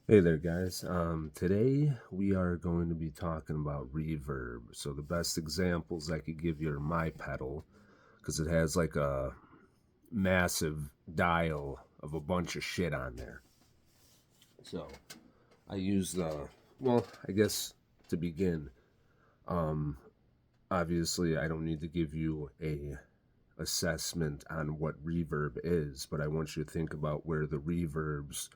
Hey there, guys. Today we are going to be talking about reverb. So the best examples I could give you are my pedal, because it has like a massive dial of a bunch of shit on there. So I use I guess to begin, um, obviously I don't need to give you a assessment on what reverb is, but I want you to think about where the reverbs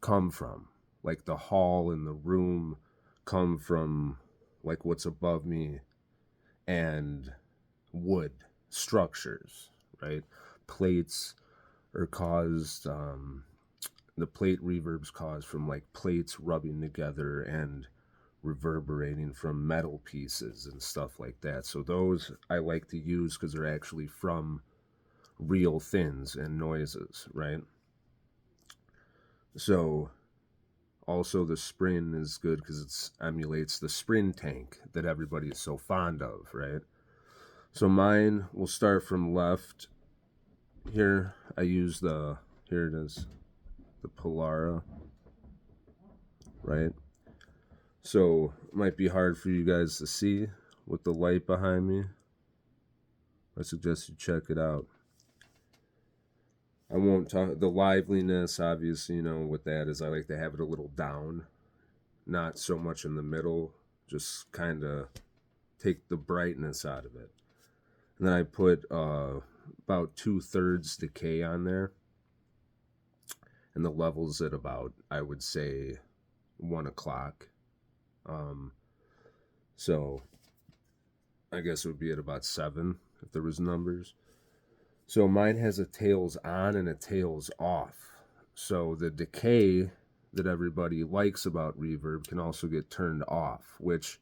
come from. Like the hall and the room come from like what's above me and wood structures, right? Plates are caused, the plate reverbs caused from like plates rubbing together and reverberating from metal pieces and stuff like that. So those I like to use because they're actually from real things and noises, right? So also, the spring is good because it emulates the spring tank that everybody is so fond of, right? So mine will start from left. Here, I use here it is, the Polara, right? So it might be hard for you guys to see with the light behind me. I suggest you check it out. I won't talk the liveliness, obviously, with that is I like to have it a little down, not so much in the middle, just kind of take the brightness out of it. And then I put about 2/3 decay on there, and the levels at about, I would say, 1 o'clock. Um, so I guess it would be at about 7 if there was numbers. So mine has a tails on and a tails off. So the decay that everybody likes about reverb can also get turned off, which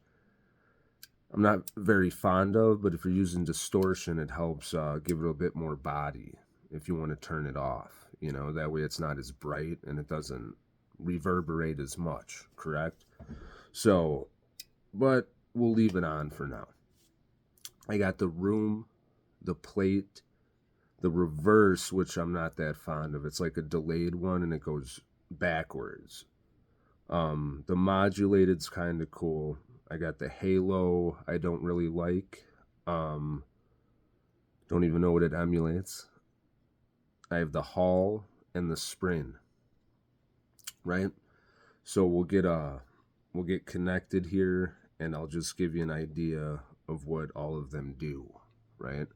I'm not very fond of, but if you're using distortion, it helps give it a bit more body if you want to turn it off. That way it's not as bright and it doesn't reverberate as much, correct? So, but we'll leave it on for now. I got the room, the plate, the reverse, which I'm not that fond of. It's like a delayed one and it goes backwards. The modulated's kind of cool. I got the halo I don't really like. Don't even know what it emulates. I have the hall and the spring, right? So we'll get connected here and I'll just give you an idea of what all of them do, right?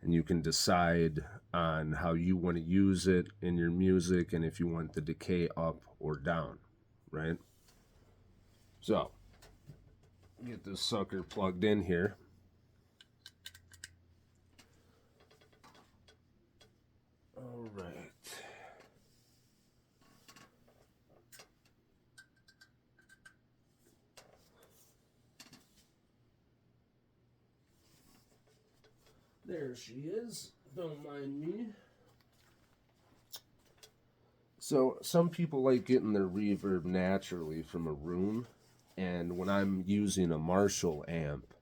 And you can decide on how you want to use it in your music and if you want the decay up or down, right? So get this sucker plugged in here. All right. There she is. Don't mind me. So some people like getting their reverb naturally from a room, and when I'm using a Marshall amp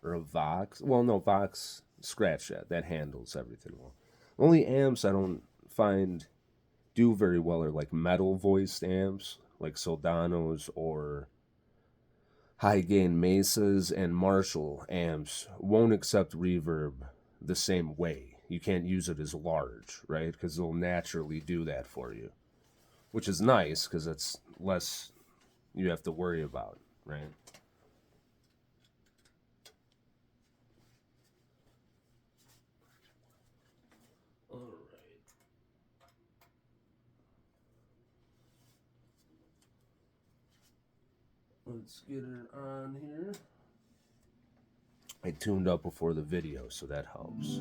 or a Vox, well, no, Vox, scratch that. That handles everything well. Only amps I don't find do very well are like metal voiced amps, like Soldanos or high gain Mesas, and Marshall amps won't accept reverb the same way. You can't use it as large, right? Because they'll naturally do that for you, which is nice because it's less you have to worry about, right? All right. Let's get her on here. I tuned up before the video, so that helps.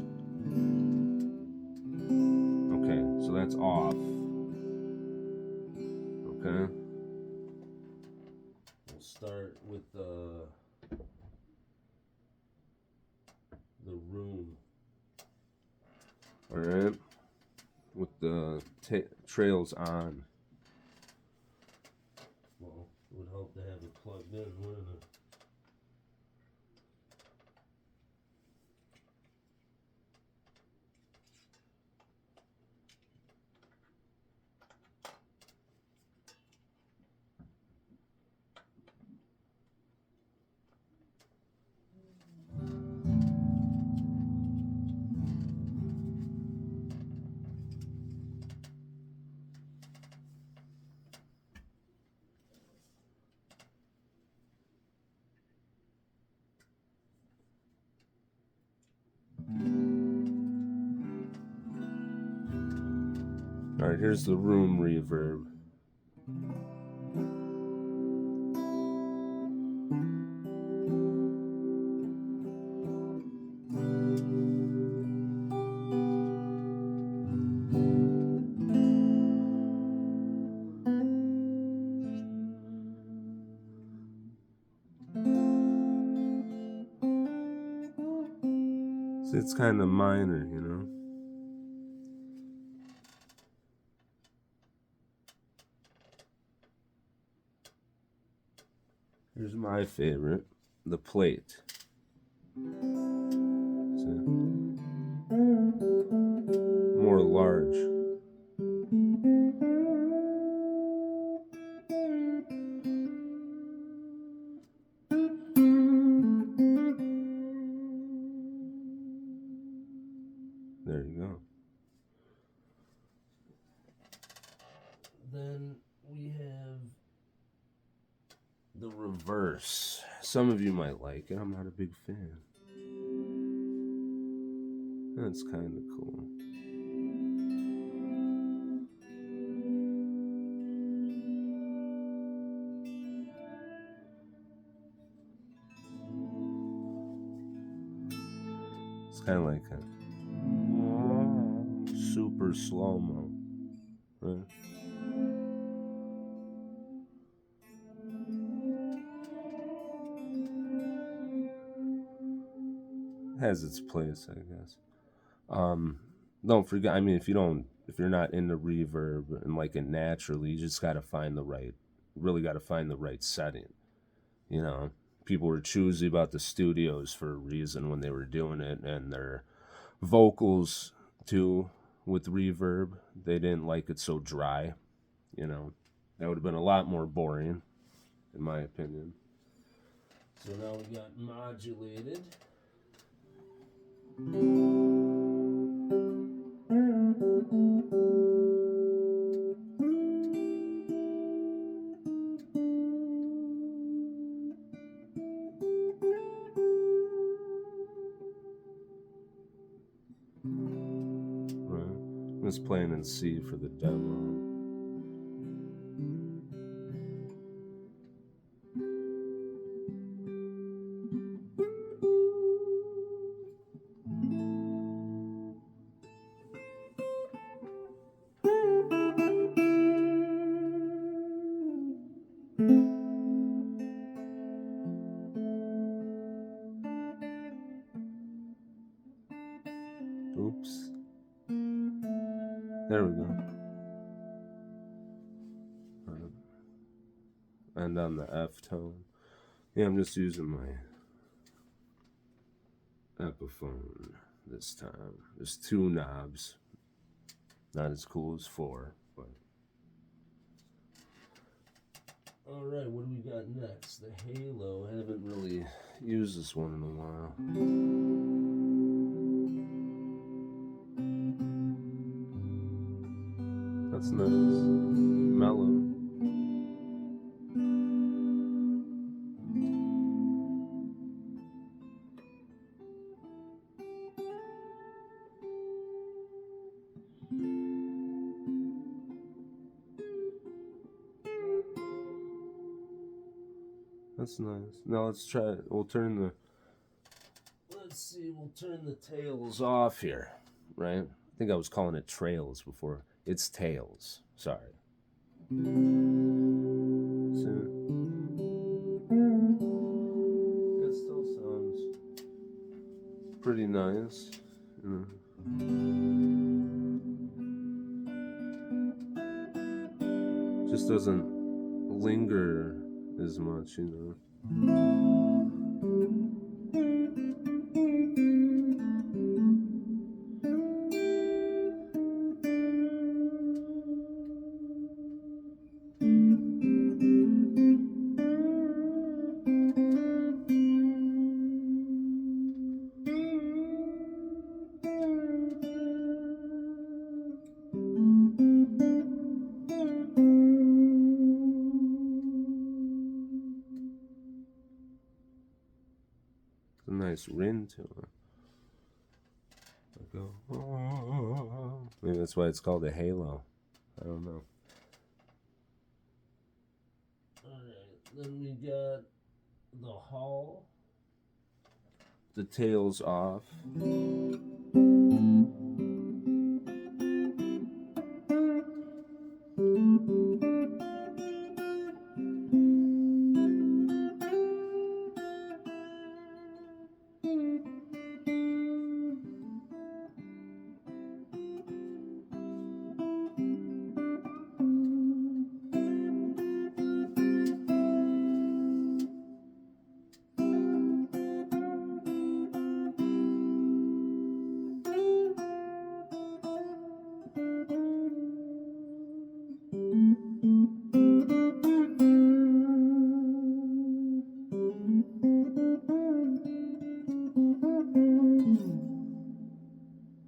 Okay, so that's off. Okay. We'll start with the room. All right. With the trails on. Well, it would help to have it plugged in, wouldn't it? Alright, here's the room reverb. So it's kind of minor, you know? Here's my favorite, the plate. See? More large. There you go. Then we have the reverse. Some of you might like it. I'm not a big fan. That's kind of cool. It's kind of like a super slow-mo, right? Has its place, I guess. Don't forget, I mean, if you're not into reverb and like it naturally, you just gotta find the right, really gotta find the right setting. You know, people were choosy about the studios for a reason when they were doing it, and their vocals too with reverb, they didn't like it so dry. You know, that would have been a lot more boring, in my opinion. So now we got modulated. Right. I was playing in C for the demo. Oops. There we go. And on the F tone. Yeah, I'm just using my Epiphone this time. There's 2 knobs. Not as cool as 4, but. Alright, what do we got next? The Halo. I haven't really used this one in a while. That's nice. Mellow. That's nice. Now let's try it. We'll turn the tails off here, right? I think I was calling it trails before. It's tails. Sorry. So, it still sounds pretty nice. Just doesn't linger as much, you know. A nice ring to it. Maybe that's why it's called a halo. I don't know. Alright, then we got the hull. The tail's off.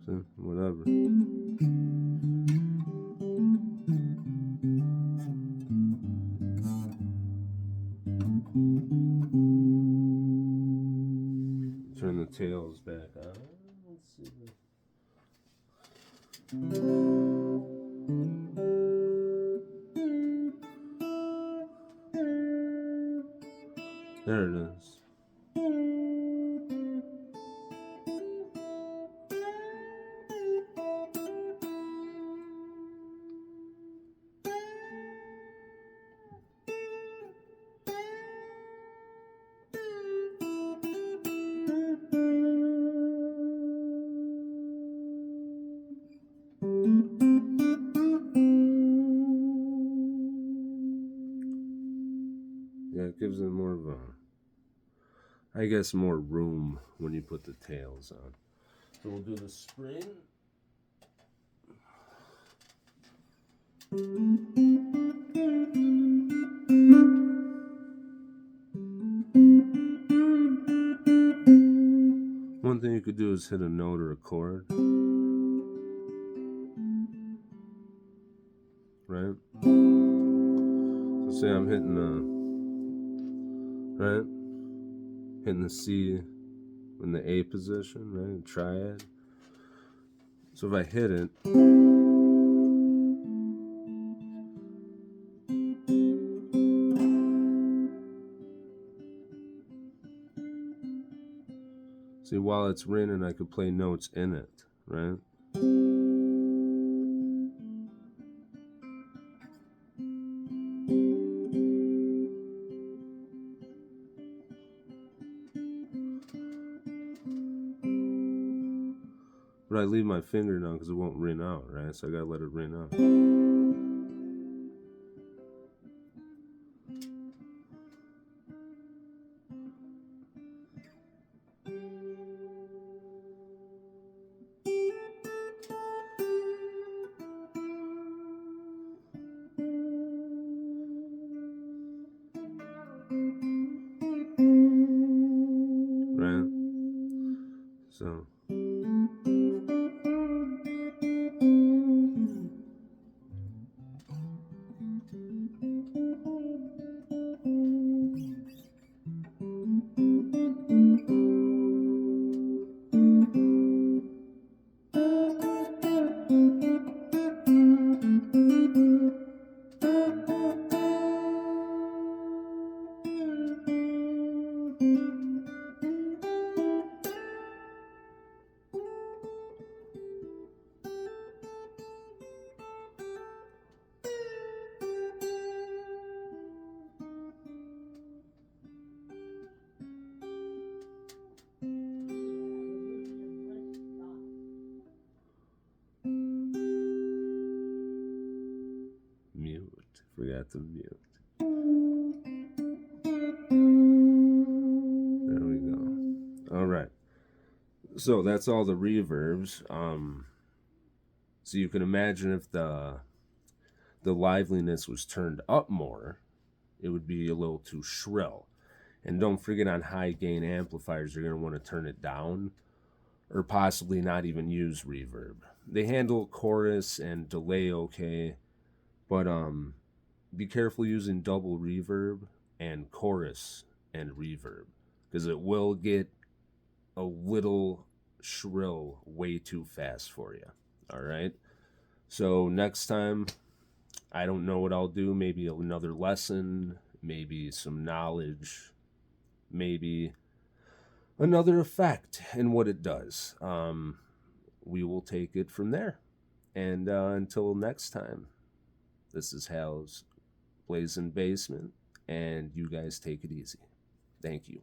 So, whatever. Turn the tails back on. Let's see. There it is. Yeah, it gives it more of a, I guess, more room when you put the tails on. So we'll do the spring. One thing you could do is hit a note or a chord. Right? So say I'm hitting the, right? Hitting the C in the A position, right? Triad. So if I hit it, see, while it's ringing, I could play notes in it, right? But I leave my finger now because it won't ring out, right? So I gotta let it ring out. Right? So. Mute. Forgot to mute. There we go. All right. So that's all the reverbs. So you can imagine if the liveliness was turned up more, it would be a little too shrill. And don't forget, on high gain amplifiers, you're going to want to turn it down or possibly not even use reverb. They handle chorus and delay okay, but be careful using double reverb and chorus and reverb because it will get a little shrill way too fast for you. All right. So next time, I don't know what I'll do. Maybe another lesson, maybe some knowledge, maybe another effect and what it does. We will take it from there. And until next time, this is Hal's Blazing Basement, and you guys take it easy. Thank you.